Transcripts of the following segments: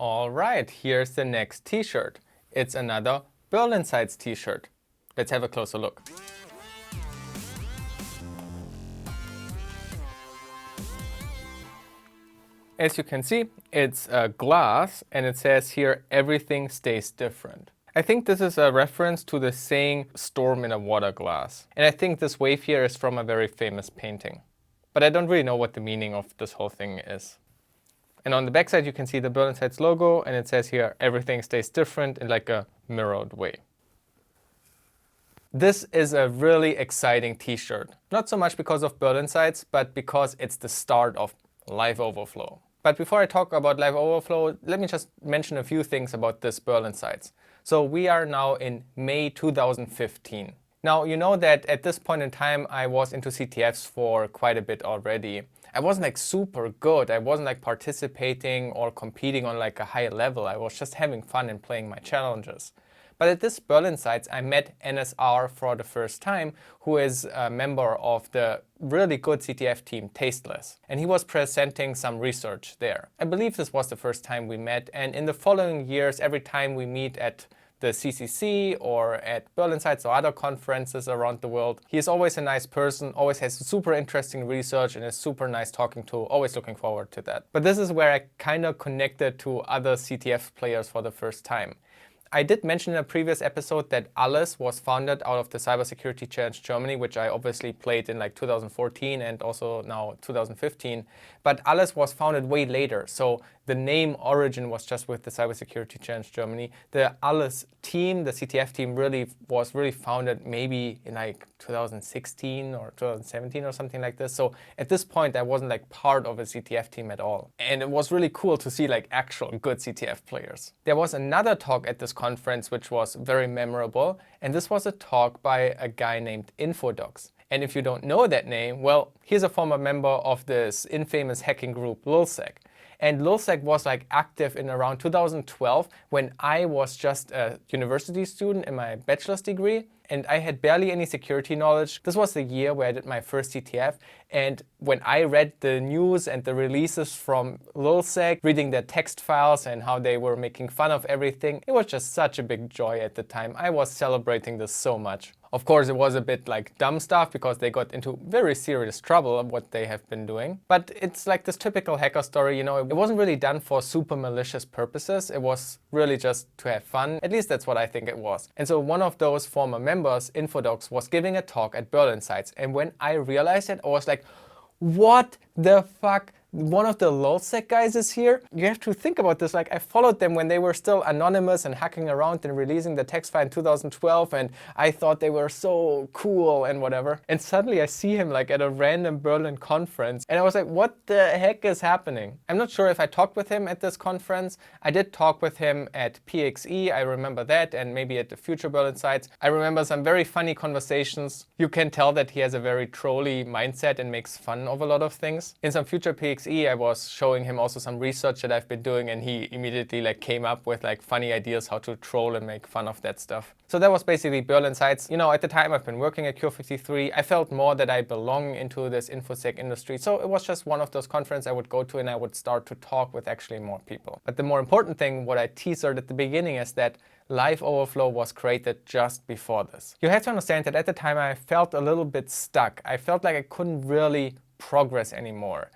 All right, here's the next t-shirt. It's another Berlinsides t-shirt. Let's have a closer look. As you can see, it's glass and it says here, everything stays different. I think this is a reference to the saying, storm in a water glass. And I think this wave here is from a very famous painting. But I don't really know what the meaning of this whole thing is. And on the backside, you can see the Berlinsides logo, and it says here, everything stays different in like a mirrored way. This is a really exciting t-shirt. Not so much because of Berlinsides, but because it's the start of LiveOverflow. But before I talk about LiveOverflow, let me just mention a few things about this Berlinsides. So we are now in May 2015. Now, you know that at this point in time, I was into CTFs for quite a bit already. I wasn't like super good. I wasn't like participating or competing on like a high level. I was just having fun and playing my challenges. But at this Berlinsides, I met NSR for the first time, who is a member of the really good CTF team, Tasteless. And he was presenting some research there. I believe this was the first time we met. And in the following years, every time we meet at the CCC or at Berlinsides or other conferences around the world, he is always a nice person, always has super interesting research and is super nice talking to, always looking forward to that. But this is where I kind of connected to other CTF players for the first time. I did mention in a previous episode that Alles was founded out of the Cybersecurity Challenge Germany, which I obviously played in like 2014 and also now 2015. But Alles was founded way later, so the name origin was just with the Cybersecurity Challenge Germany. The Alles team, the CTF team, was founded maybe in like 2016 or 2017 or something like this. So at this point, I wasn't like part of a CTF team at all. And it was really cool to see like actual good CTF players. There was another talk at this conference which was very memorable, and this was a talk by a guy named Infodox. And if you don't know that name, well, he's a former member of this infamous hacking group LulzSec. And LulzSec was like active in around 2012 when I was just a university student in my bachelor's degree and I had barely any security knowledge. This was the year where I did my first CTF, and when I read the news and the releases from LulzSec, reading their text files and how they were making fun of everything, it was just such a big joy at the time. I was celebrating this so much. Of course, it was a bit like dumb stuff because they got into very serious trouble of what they have been doing. But it's like this typical hacker story, you know, it wasn't really done for super malicious purposes. It was really just to have fun. At least that's what I think it was. And so one of those former members, Infodox, was giving a talk at Berlinsides. And when I realized it, I was like, what the fuck? One of the LulzSec guys is here? You have to think about this. Like, I followed them when they were still anonymous and hacking around and releasing the text file in 2012, and I thought they were so cool and whatever. And suddenly I see him like at a random Berlin conference, and I was like, what the heck is happening? I'm not sure if I talked with him at this conference. I did talk with him at PXE, I remember that, and maybe at the future Berlinsides. I remember some very funny conversations. You can tell that he has a very trolly mindset and makes fun of a lot of things. In some future PXE, I was showing him also some research that I've been doing, and he immediately like came up with like funny ideas how to troll and make fun of that stuff. So that was basically Berlinsides. You know, at the time I've been working at Cure53, I felt more that I belong into this InfoSec industry. So it was just one of those conferences I would go to and I would start to talk with actually more people. But the more important thing, what I teased at the beginning, is that LiveOverflow was created just before this. You have to understand that at the time I felt a little bit stuck. I felt like I couldn't really progress anymore.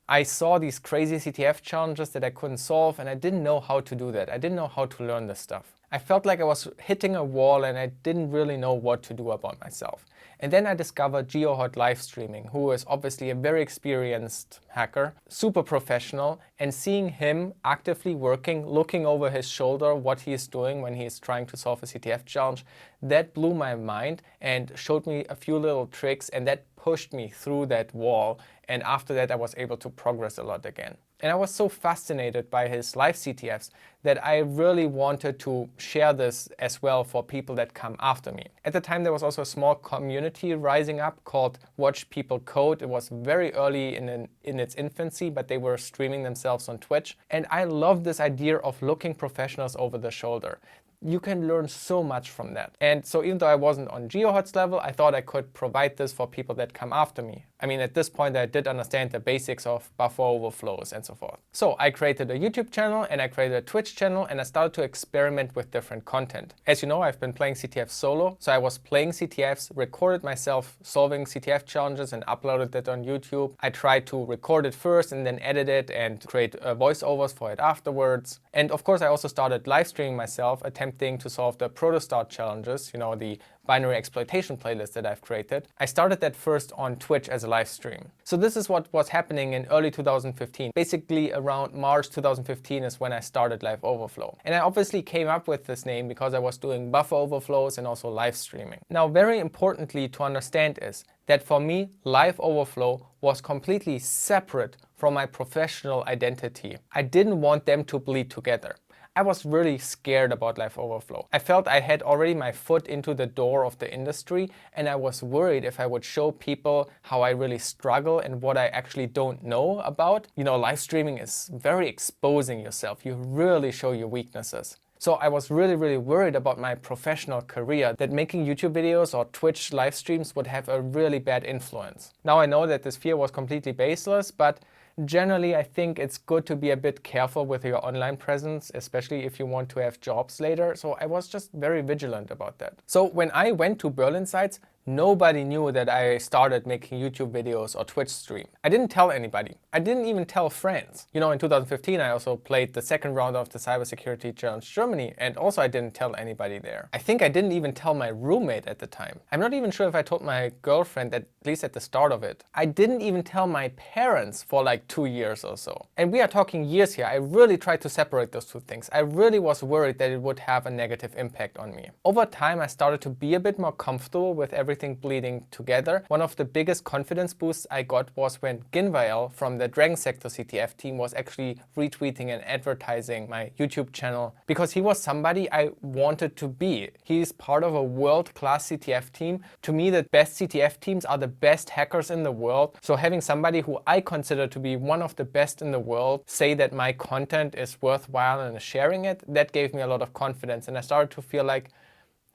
I saw these crazy CTF challenges that I couldn't solve, and I didn't know how to do that. I didn't know how to learn this stuff. I felt like I was hitting a wall and I didn't really know what to do about myself. And then I discovered GeoHot live streaming, who is obviously a very experienced hacker, super professional, and seeing him actively working, looking over his shoulder what he is doing when he is trying to solve a CTF challenge, that blew my mind and showed me a few little tricks, and that pushed me through that wall. And after that, I was able to progress a lot again. And I was so fascinated by his live CTFs that I really wanted to share this as well for people that come after me. At the time, there was also a small community rising up called Watch People Code. It was very early in its infancy, but they were streaming themselves on Twitch. And I love this idea of looking professionals over the shoulder. you can learn so much from that. And so even though I wasn't on GeoHot's level, I thought I could provide this for people that come after me. I mean, at this point, I did understand the basics of buffer overflows and so forth. So I created a YouTube channel and I created a Twitch channel and I started to experiment with different content. As you know, I've been playing CTF solo. So I was playing CTFs, recorded myself solving CTF challenges and uploaded it on YouTube. I tried to record it first and then edit it and create voiceovers for it afterwards. And of course, I also started live streaming myself, attempting to solve the protostart challenges, you know, the binary exploitation playlist that I've created. I started that first on Twitch as a live stream. So this is what was happening in early 2015. Basically around March 2015 is when I started LiveOverflow. And I obviously came up with this name because I was doing buffer overflows and also live streaming. Now, very importantly to understand is that for me, LiveOverflow was completely separate from my professional identity. I didn't want them to bleed together. I was really scared about LiveOverflow. I felt I had already my foot into the door of the industry, and I was worried if I would show people how I really struggle and what I actually don't know about. You know, live streaming is very exposing yourself. You really show your weaknesses. So I was really worried about my professional career, that making YouTube videos or Twitch live streams would have a really bad influence. Now I know that this fear was completely baseless, but generally, I think it's good to be a bit careful with your online presence, especially if you want to have jobs later. So I was just very vigilant about that. So when I went to berlinsides, nobody knew that I started making YouTube videos or Twitch stream. I didn't tell anybody. I didn't even tell friends. You know, in 2015, I also played the second round of the Cybersecurity Challenge Germany, and also I didn't tell anybody there. I think I didn't even tell my roommate at the time. I'm not even sure if I told my girlfriend, at least at the start of it. I didn't even tell my parents for like 2 years or so. And we are talking years here. I really tried to separate those two things. I really was worried that it would have a negative impact on me. Over time, I started to be a bit more comfortable with everything bleeding together. One of the biggest confidence boosts I got was when Ginvael from the Dragon Sector CTF team was actually retweeting and advertising my YouTube channel, because he was somebody I wanted to be. He's part of a world-class CTF team. To me, the best CTF teams are the best hackers in the world. So having somebody who I consider to be one of the best in the world say that my content is worthwhile and sharing it, that gave me a lot of confidence. And I started to feel like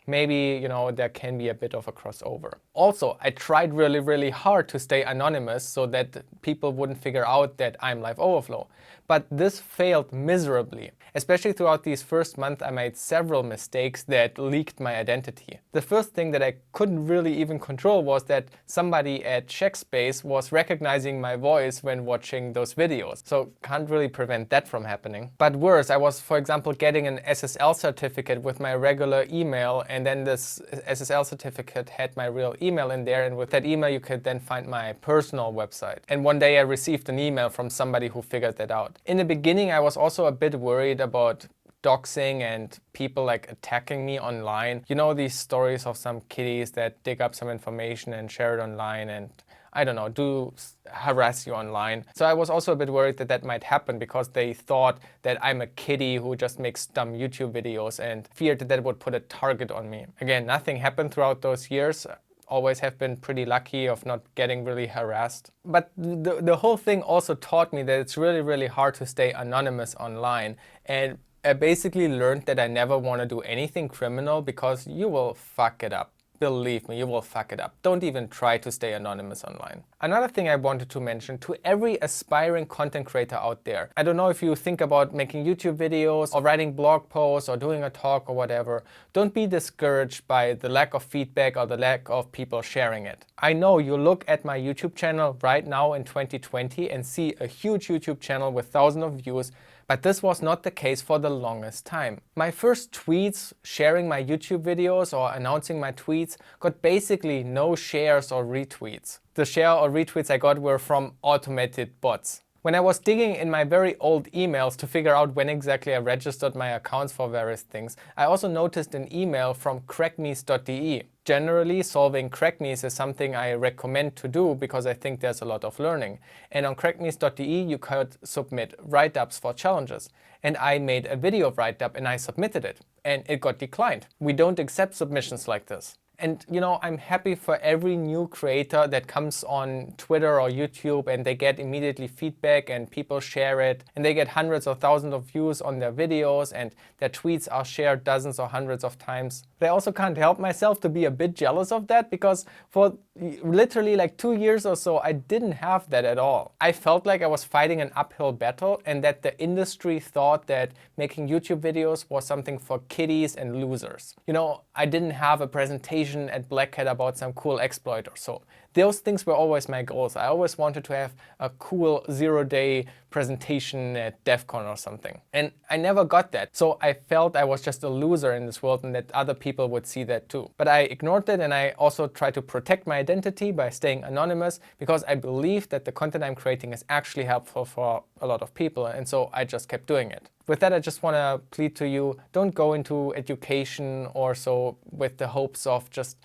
maybe, you know, there can be a bit of a crossover. Also, I tried really hard to stay anonymous so that people wouldn't figure out that I'm LiveOverflow. But this failed miserably. Especially throughout these first months, I made several mistakes that leaked my identity. The first thing that I couldn't really even control was that somebody at Checkspace was recognizing my voice when watching those videos. So can't really prevent that from happening. But worse, I was, for example, getting an SSL certificate with my regular email, and then this SSL certificate had my real email in there, and with that email you could then find my personal website. And one day I received an email from somebody who figured that out. In the beginning, I was also a bit worried about doxing and people like attacking me online. You know, these stories of some kiddies that dig up some information and share it online and, I don't know, do harass you online. So I was also a bit worried that that might happen because they thought that I'm a kiddie who just makes dumb YouTube videos and feared that that would put a target on me. Again, nothing happened throughout those years. Always have been pretty lucky of not getting really harassed. But the whole thing also taught me that it's really hard to stay anonymous online. And I basically learned that I never want to do anything criminal because you will fuck it up. Believe me, you will fuck it up. Don't even try to stay anonymous online. Another thing I wanted to mention to every aspiring content creator out there. I don't know if you think about making YouTube videos or writing blog posts or doing a talk or whatever. Don't be discouraged by the lack of feedback or the lack of people sharing it. I know you look at my YouTube channel right now in 2020 and see a huge YouTube channel with thousands of views, but this was not the case for the longest time. My first tweets sharing my YouTube videos or announcing my tweets got basically no shares or retweets. The share or retweets I got were from automated bots. When I was digging in my very old emails to figure out when exactly I registered my accounts for various things, I also noticed an email from crackmes.de. Generally, solving crackmes is something I recommend to do because I think there's a lot of learning. And on crackmes.de you could submit write-ups for challenges. And I made a video write-up and I submitted it. And it got declined. We don't accept submissions like this. And you know, I'm happy for every new creator that comes on Twitter or YouTube and they get immediately feedback and people share it and they get hundreds or thousands of views on their videos and their tweets are shared dozens or hundreds of times. But I also can't help myself to be a bit jealous of that, because for literally like 2 years or so, I didn't have that at all. I felt like I was fighting an uphill battle and that the industry thought that making YouTube videos was something for kiddies and losers. You know, I didn't have a presentation at Black Hat about some cool exploit or so. Those things were always my goals. I always wanted to have a cool 0-day presentation at DEF CON or something. And I never got that. So I felt I was just a loser in this world and that other people would see that too. But I ignored it, and I also tried to protect my identity by staying anonymous, because I believe that the content I'm creating is actually helpful for a lot of people. And so I just kept doing it. With that, I just want to plead to you, don't go into education or so with the hopes of just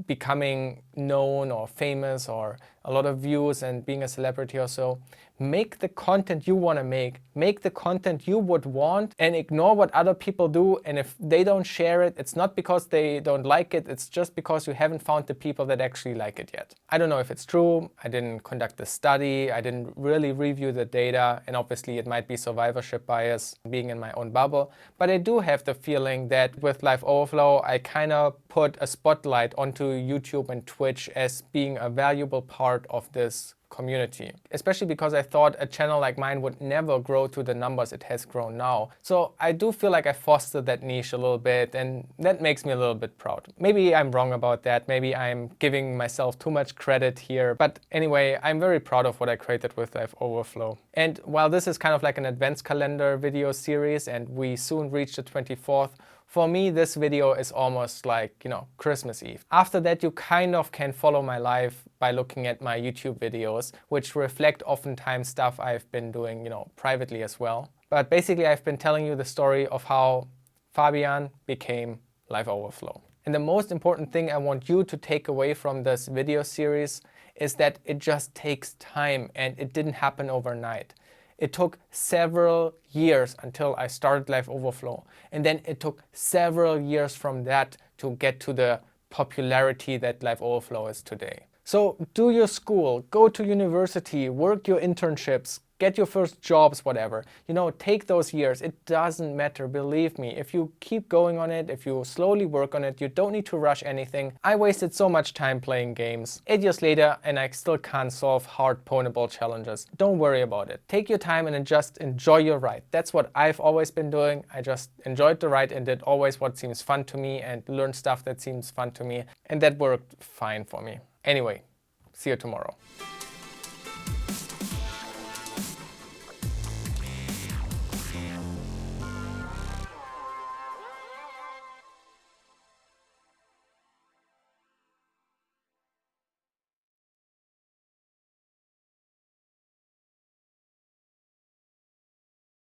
becoming known or famous or a lot of views and being a celebrity or so. Make the content you want to make the content you would want, and ignore what other people do. And if they don't share it, it's not because they don't like it, it's just because you haven't found the people that actually like it yet. I don't know if it's true, I didn't conduct the study, I didn't really review the data, and obviously it might be survivorship bias being in my own bubble, but I do have the feeling that with LiveOverflow, I kind of put a spotlight onto YouTube and Twitch as being a valuable part of this community, especially because I thought a channel like mine would never grow to the numbers it has grown now. So I do feel like I fostered that niche a little bit, and that makes me a little bit proud. Maybe I'm wrong about that, maybe I'm giving myself too much credit here, but anyway, I'm very proud of what I created with LiveOverflow. And while this is kind of like an advents calendar video series and we soon reach the 24th, for me, this video is almost like, you know, Christmas Eve. After that, you kind of can follow my life by looking at my YouTube videos, which reflect oftentimes stuff I've been doing, you know, privately as well. But basically, I've been telling you the story of how Fabian became LiveOverflow. And the most important thing I want you to take away from this video series is that it just takes time and it didn't happen overnight. It took several years until I started LiveOverflow, and then it took several years from that to get to the popularity that LiveOverflow is today. So do your school, go to university, work your internships, get your first jobs, whatever. You know, take those years. It doesn't matter, believe me. If you keep going on it, if you slowly work on it, you don't need to rush anything. I wasted so much time playing games. 8 years later, and I still can't solve hard pwnable challenges. Don't worry about it. Take your time and just enjoy your ride. That's what I've always been doing. I just enjoyed the ride and did always what seems fun to me and learned stuff that seems fun to me. And that worked fine for me. Anyway, see you tomorrow.